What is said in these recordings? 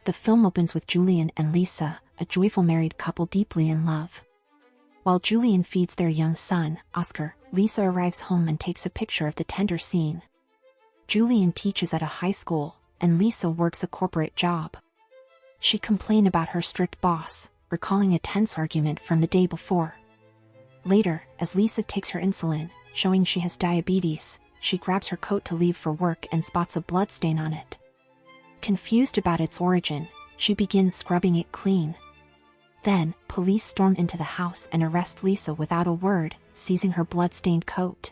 The film opens with Julien and Lisa, a joyful married couple deeply in love. While Julien feeds their young son, Oscar, Lisa arrives home and takes a picture of the tender scene. Julien teaches at a high school, and Lisa works a corporate job. She complains about her strict boss, recalling a tense argument from the day before. Later, as Lisa takes her insulin, showing she has diabetes, she grabs her coat to leave for work and spots a blood stain on it. Confused about its origin, she begins scrubbing it clean. Then, police storm into the house and arrest Lisa without a word, seizing her blood-stained coat.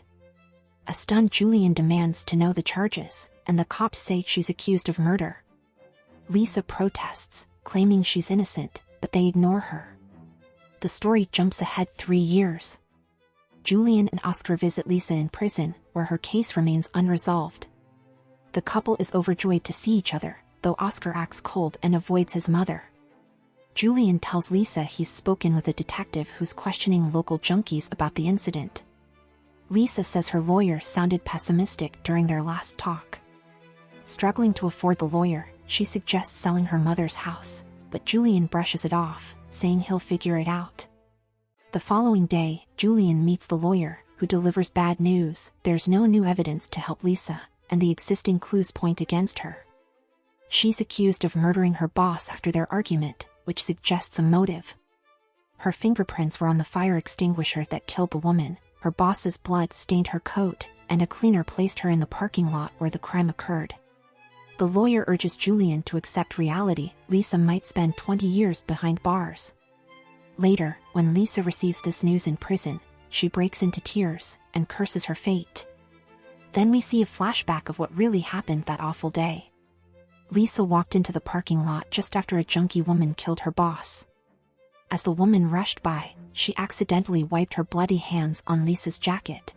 A stunned Julien demands to know the charges, and the cops say she's accused of murder. Lisa protests, claiming she's innocent, but they ignore her. The story jumps ahead 3 years. Julien and Oscar visit Lisa in prison, where her case remains unresolved. The couple is overjoyed to see each other, though Oscar acts cold and avoids his mother. Julien tells Lisa he's spoken with a detective who's questioning local junkies about the incident. Lisa says her lawyer sounded pessimistic during their last talk. Struggling to afford the lawyer, she suggests selling her mother's house, but Julien brushes it off, saying he'll figure it out. The following day, Julien meets the lawyer, who delivers bad news. There's no new evidence to help Lisa, and the existing clues point against her. She's accused of murdering her boss after their argument, which suggests a motive. Her fingerprints were on the fire extinguisher that killed the woman, her boss's blood stained her coat, and a cleaner placed her in the parking lot where the crime occurred. The lawyer urges Julien to accept reality. Lisa might spend 20 years behind bars. Later, when Lisa receives this news in prison, she breaks into tears and curses her fate. Then we see a flashback of what really happened that awful day. Lisa walked into the parking lot just after a junkie woman killed her boss. As the woman rushed by, she accidentally wiped her bloody hands on Lisa's jacket.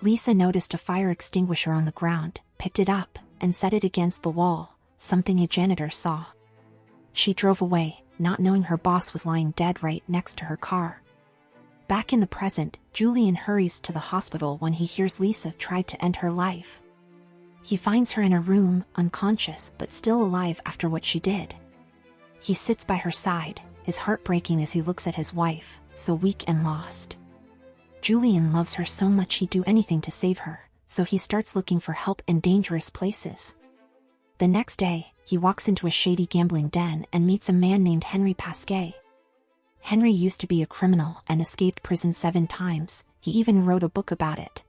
Lisa noticed a fire extinguisher on the ground, picked it up, and set it against the wall, something a janitor saw. She drove away, not knowing her boss was lying dead right next to her car. Back in the present, Julien hurries to the hospital when he hears Lisa tried to end her life. He finds her in a room, unconscious but still alive after what she did. He sits by her side, his heart breaking as he looks at his wife, so weak and lost. Julien loves her so much he'd do anything to save her, so he starts looking for help in dangerous places. The next day, he walks into a shady gambling den and meets a man named Henry Pasquet. Henry used to be a criminal and escaped prison 7 times, he even wrote a book about it.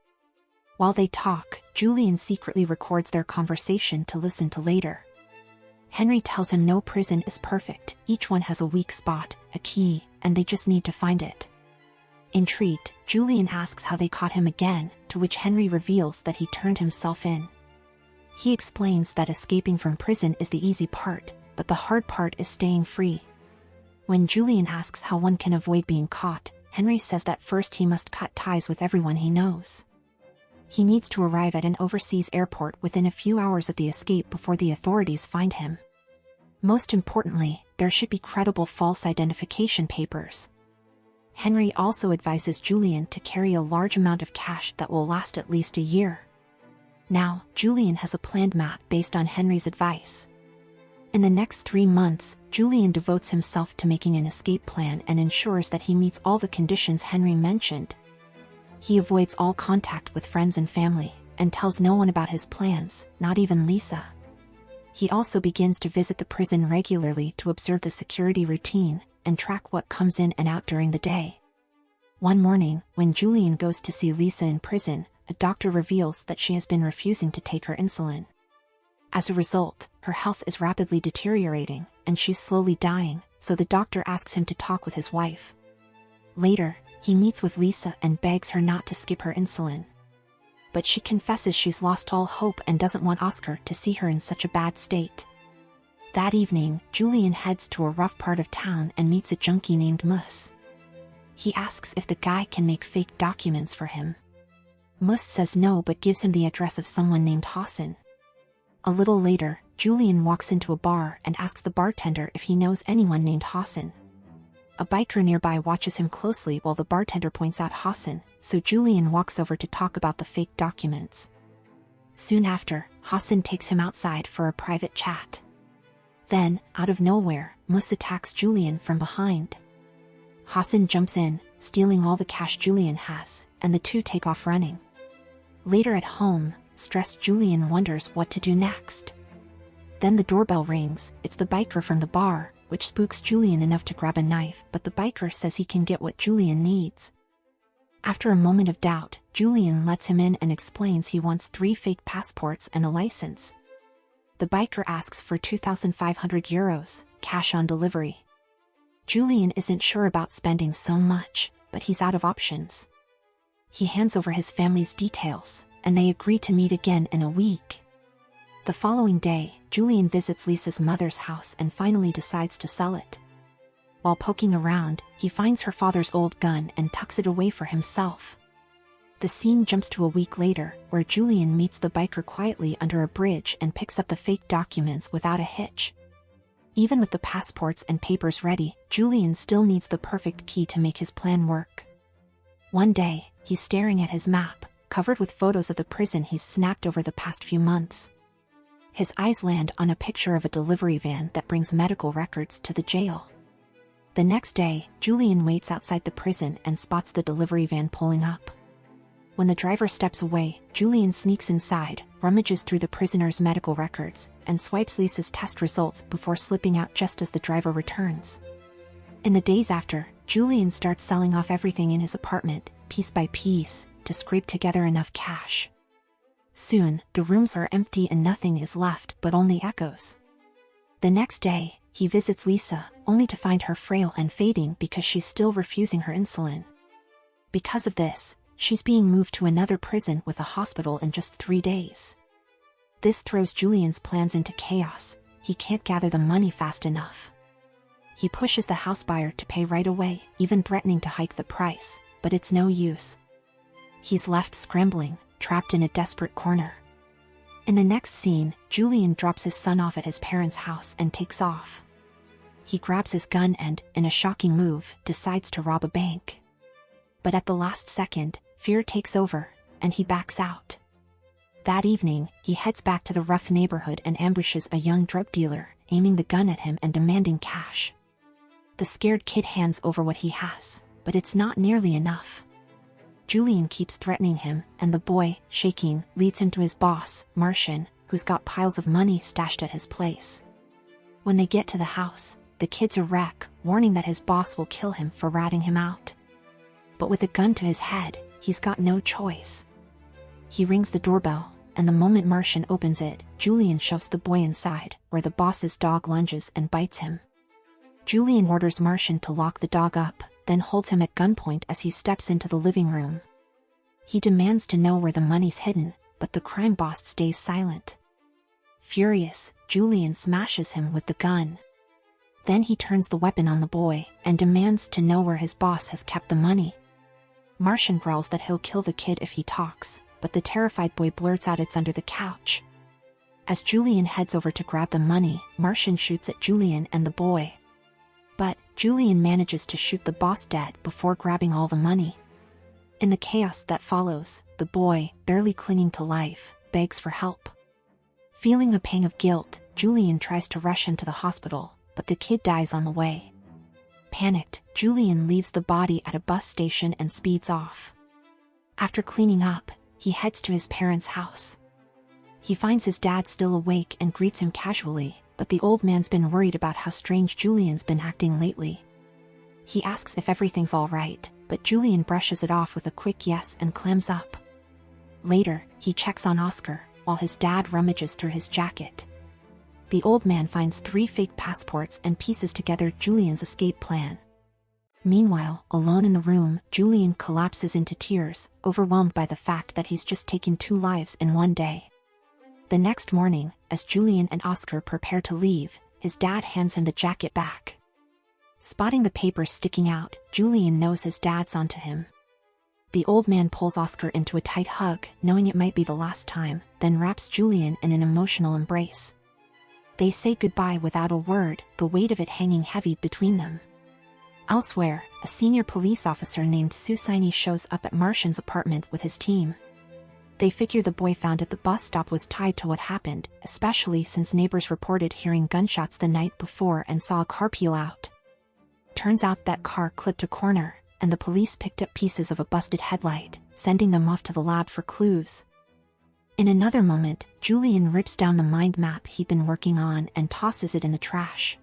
While they talk, Julien secretly records their conversation to listen to later. Henry tells him no prison is perfect, each one has a weak spot, a key, and they just need to find it. Intrigued, Julien asks how they caught him again, to which Henry reveals that he turned himself in. He explains that escaping from prison is the easy part, but the hard part is staying free. When Julien asks how one can avoid being caught, Henry says that first he must cut ties with everyone he knows. He needs to arrive at an overseas airport within a few hours of the escape before the authorities find him. Most importantly, there should be credible false identification papers. Henry also advises Julien to carry a large amount of cash that will last at least a year. Now, Julien has a planned map based on Henry's advice. In the next 3 months, Julien devotes himself to making an escape plan and ensures that he meets all the conditions Henry mentioned. He avoids all contact with friends and family, and tells no one about his plans, not even Lisa. He also begins to visit the prison regularly to observe the security routine, and track what comes in and out during the day. One morning, when Julien goes to see Lisa in prison, a doctor reveals that she has been refusing to take her insulin. As a result, her health is rapidly deteriorating, and she's slowly dying, so the doctor asks him to talk with his wife. Later, he meets with Lisa and begs her not to skip her insulin. But she confesses she's lost all hope and doesn't want Oscar to see her in such a bad state. That evening, Julien heads to a rough part of town and meets a junkie named Mus. He asks if the guy can make fake documents for him. Mus says no but gives him the address of someone named Hassan. A little later, Julien walks into a bar and asks the bartender if he knows anyone named Hassan. A biker nearby watches him closely while the bartender points out Hassan, so Julien walks over to talk about the fake documents. Soon after, Hassan takes him outside for a private chat. Then, out of nowhere, Mus attacks Julien from behind. Hassan jumps in, stealing all the cash Julien has, and the two take off running. Later at home, stressed Julien wonders what to do next. Then the doorbell rings. It's the biker from the bar, which spooks Julien enough to grab a knife, but the biker says he can get what Julien needs. After a moment of doubt, Julien lets him in and explains he wants 3 fake passports and a license. The biker asks for 2,500 euros, cash on delivery. Julien isn't sure about spending so much, but he's out of options. He hands over his family's details, and they agree to meet again in a week. The following day, Julien visits Lisa's mother's house and finally decides to sell it. While poking around, he finds her father's old gun and tucks it away for himself. The scene jumps to a week later, where Julien meets the biker quietly under a bridge and picks up the fake documents without a hitch. Even with the passports and papers ready, Julien still needs the perfect key to make his plan work. One day, he's staring at his map, covered with photos of the prison he's snapped over the past few months. His eyes land on a picture of a delivery van that brings medical records to the jail. The next day, Julien waits outside the prison and spots the delivery van pulling up. When the driver steps away, Julien sneaks inside, rummages through the prisoner's medical records, and swipes Lisa's test results before slipping out just as the driver returns. In the days after, Julien starts selling off everything in his apartment, piece by piece, to scrape together enough cash. Soon, the rooms are empty and nothing is left but only echoes. The next day, he visits Lisa, only to find her frail and fading because she's still refusing her insulin. Because of this, she's being moved to another prison with a hospital in just 3 days. This throws Julien's plans into chaos. He can't gather the money fast enough. He pushes the house buyer to pay right away, even threatening to hike the price, but it's no use. He's left scrambling, trapped in a desperate corner. In the next scene, Julien drops his son off at his parents' house and takes off. He grabs his gun and, in a shocking move, decides to rob a bank. But at the last second, fear takes over, and he backs out. That evening, he heads back to the rough neighborhood and ambushes a young drug dealer, aiming the gun at him and demanding cash. The scared kid hands over what he has, but it's not nearly enough. Julien keeps threatening him, and the boy, shaking, leads him to his boss, Martian, who's got piles of money stashed at his place. When they get to the house, the kid's a wreck, warning that his boss will kill him for ratting him out. But with a gun to his head, he's got no choice. He rings the doorbell, and the moment Martian opens it, Julien shoves the boy inside, where the boss's dog lunges and bites him. Julien orders Martian to lock the dog up, then holds him at gunpoint as he steps into the living room. He demands to know where the money's hidden, but the crime boss stays silent. Furious, Julien smashes him with the gun. Then he turns the weapon on the boy, and demands to know where his boss has kept the money. Martian growls that he'll kill the kid if he talks, but the terrified boy blurts out it's under the couch. As Julien heads over to grab the money, Martian shoots at Julien and the boy. But Julien manages to shoot the boss dead before grabbing all the money. In the chaos that follows, the boy, barely clinging to life, begs for help. Feeling a pang of guilt, Julien tries to rush him to the hospital, but the kid dies on the way. Panicked, Julien leaves the body at a bus station and speeds off. After cleaning up, he heads to his parents' house. He finds his dad still awake and greets him casually, but the old man's been worried about how strange Julien's been acting lately. He asks if everything's all right, but Julien brushes it off with a quick yes and clams up. Later, he checks on Oscar, while his dad rummages through his jacket. The old man finds 3 fake passports and pieces together Julien's escape plan. Meanwhile, alone in the room, Julien collapses into tears, overwhelmed by the fact that he's just taken 2 lives in one day. The next morning, as Julien and Oscar prepare to leave, his dad hands him the jacket back. Spotting the papers sticking out, Julien knows his dad's onto him. The old man pulls Oscar into a tight hug, knowing it might be the last time, then wraps Julien in an emotional embrace. They say goodbye without a word, the weight of it hanging heavy between them. Elsewhere, a senior police officer named Suspense shows up at Martian's apartment with his team. They figure the boy found at the bus stop was tied to what happened, especially since neighbors reported hearing gunshots the night before and saw a car peel out. Turns out that car clipped a corner, and the police picked up pieces of a busted headlight, sending them off to the lab for clues. In another moment, Julien rips down the mind map he'd been working on and tosses it in the trash.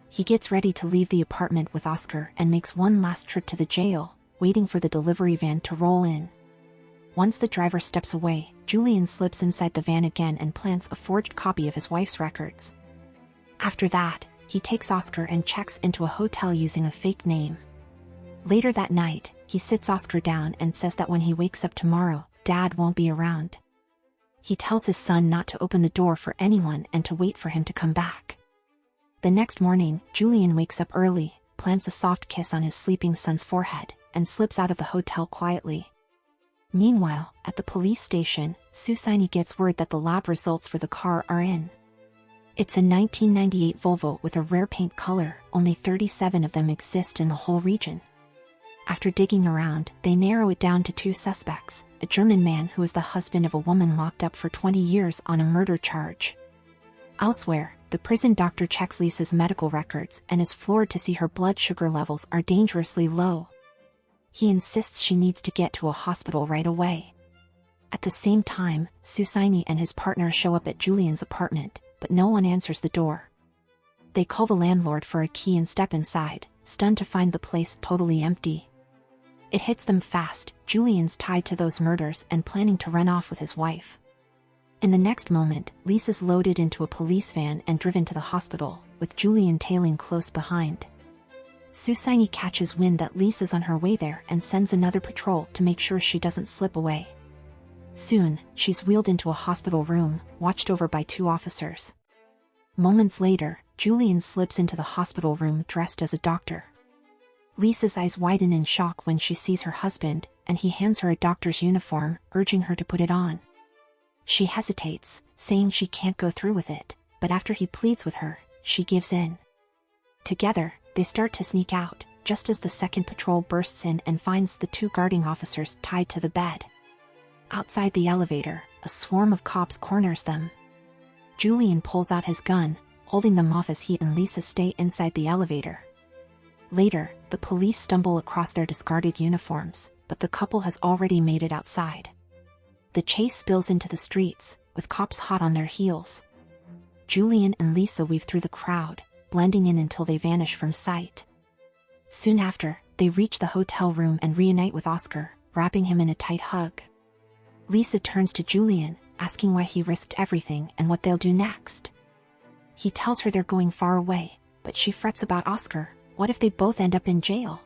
He gets ready to leave the apartment with Oscar and makes one last trip to the jail, waiting for the delivery van to roll in. Once the driver steps away, Julien slips inside the van again and plants a forged copy of his wife's records. After that, he takes Oscar and checks into a hotel using a fake name. Later that night, he sits Oscar down and says that when he wakes up tomorrow, Dad won't be around. He tells his son not to open the door for anyone and to wait for him to come back. The next morning, Julien wakes up early, plants a soft kiss on his sleeping son's forehead, and slips out of the hotel quietly. Meanwhile, at the police station, Susani gets word that the lab results for the car are in. It's a 1998 Volvo with a rare paint color, only 37 of them exist in the whole region. After digging around, they narrow it down to 2 suspects, a German man who is the husband of a woman locked up for 20 years on a murder charge. Elsewhere, the prison doctor checks Lisa's medical records and is floored to see her blood sugar levels are dangerously low. He insists she needs to get to a hospital right away. At the same time, Susani and his partner show up at Julien's apartment, but no one answers the door. They call the landlord for a key and step inside, stunned to find the place totally empty. It hits them fast, Julien's tied to those murders and planning to run off with his wife. In the next moment, Lisa's loaded into a police van and driven to the hospital, with Julien tailing close behind. Susani catches wind that Lisa's on her way there and sends another patrol to make sure she doesn't slip away. Soon, she's wheeled into a hospital room, watched over by 2 officers. Moments later, Julien slips into the hospital room dressed as a doctor. Lisa's eyes widen in shock when she sees her husband, and he hands her a doctor's uniform, urging her to put it on. She hesitates, saying she can't go through with it, but after he pleads with her, she gives in. Together, they start to sneak out, just as the second patrol bursts in and finds the 2 guarding officers tied to the bed. Outside the elevator, a swarm of cops corners them. Julien pulls out his gun, holding them off as he and Lisa stay inside the elevator. Later, the police stumble across their discarded uniforms, but the couple has already made it outside. The chase spills into the streets, with cops hot on their heels. Julien and Lisa weave through the crowd, blending in until they vanish from sight. Soon after, they reach the hotel room and reunite with Oscar, wrapping him in a tight hug. Lisa turns to Julien, asking why he risked everything and what they'll do next. He tells her they're going far away, but she frets about Oscar. What if they both end up in jail?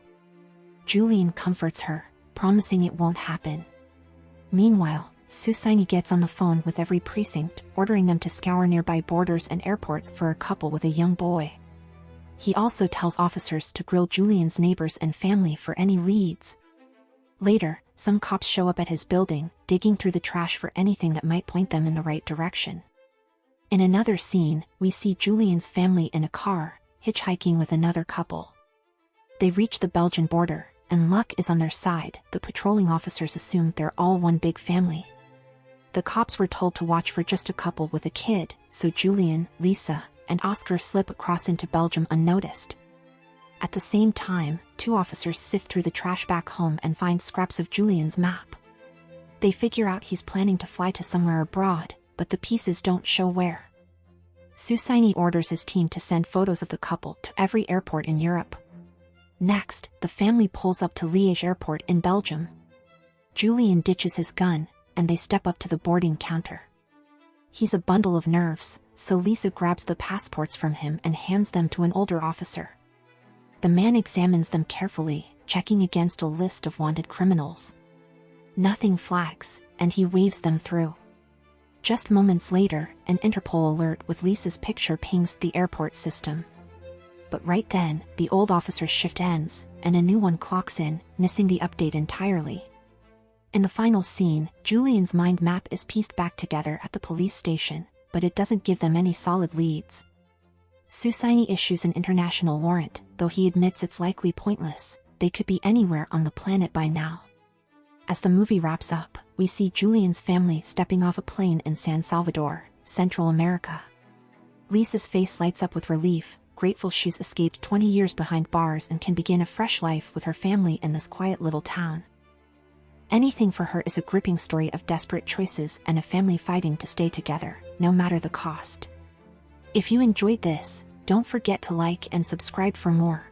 Julien comforts her, promising it won't happen. Meanwhile, Susani gets on the phone with every precinct, ordering them to scour nearby borders and airports for a couple with a young boy. He also tells officers to grill Julien's neighbors and family for any leads. Later, some cops show up at his building, digging through the trash for anything that might point them in the right direction. In another scene, we see Julien's family in a car, hitchhiking with another couple. They reach the Belgian border, and luck is on their side. The patrolling officers assume they're all one big family. The cops were told to watch for just a couple with a kid, so Julien, Lisa, and Oscar slip across into Belgium unnoticed. At the same time, 2 officers sift through the trash back home and find scraps of Julien's map. They figure out he's planning to fly to somewhere abroad, but the pieces don't show where. Susani orders his team to send photos of the couple to every airport in Europe. Next, the family pulls up to Liège Airport in Belgium. Julien ditches his gun, and they step up to the boarding counter. He's a bundle of nerves, so Lisa grabs the passports from him and hands them to an older officer. The man examines them carefully, checking against a list of wanted criminals. Nothing flags, and he waves them through. Just moments later, an Interpol alert with Lisa's picture pings the airport system. But right then, the old officer's shift ends, and a new one clocks in, missing the update entirely. In the final scene, Julien's mind map is pieced back together at the police station, but it doesn't give them any solid leads. Susani issues an international warrant, though he admits it's likely pointless. They could be anywhere on the planet by now. As the movie wraps up, we see Julien's family stepping off a plane in San Salvador, Central America. Lisa's face lights up with relief, grateful she's escaped 20 years behind bars and can begin a fresh life with her family in this quiet little town. Anything for her is a gripping story of desperate choices and a family fighting to stay together, no matter the cost. If you enjoyed this, don't forget to like and subscribe for more.